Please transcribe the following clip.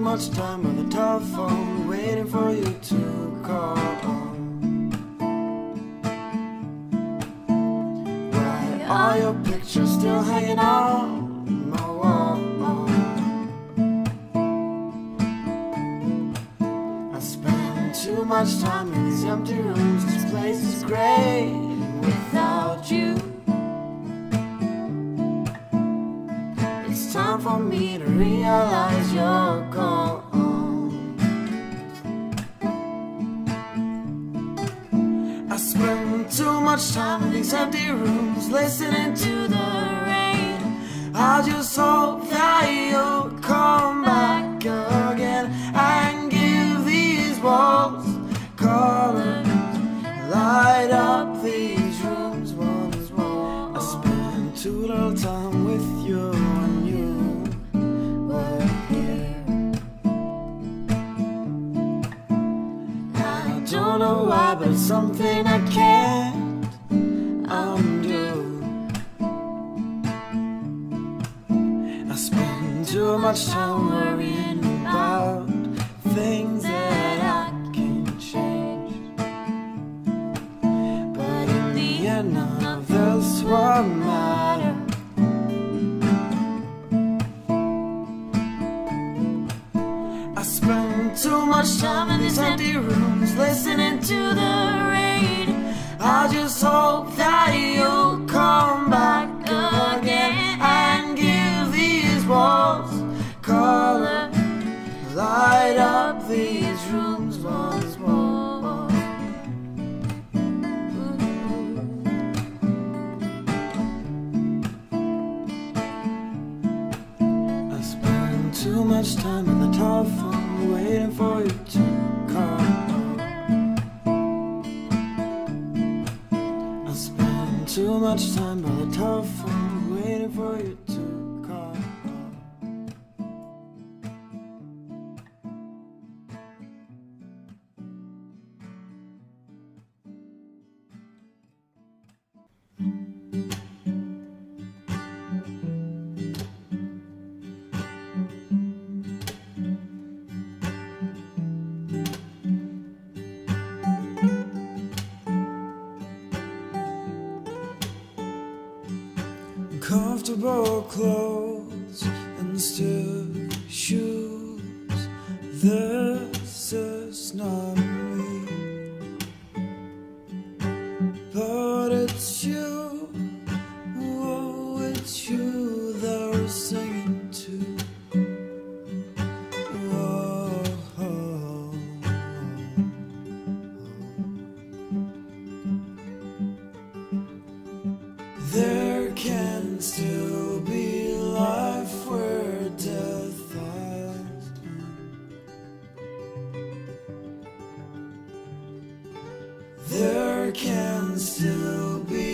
much time on the telephone, waiting for you to call. Why are your pictures still hanging on my wall? I spend too much time in these empty rooms. This place is great without you. It's time for me to realize you're gone. I spend too much time in these empty rooms, listening to the rain. I just hope that you'll come back again and give these walls color, light up these rooms once more. I spend too little time with you when you were here. I don't know why, but it's something I can't undo. I spend too much time worrying about things that I can't change. But in the end, none of this will matter. I spend too much time in these empty rooms, listening to the rain. I just hope that you'll come back again and give these walls color, light up these rooms once more. I spend too much time on the telephone, waiting for you to call. I spend too much time on the telephone, waiting for you to call. Comfortable clothes and stiff shoes. This is not me, but it's you. Oh, it's you that we're singing to. Oh, oh, oh. There can still be life where death has been. There can still be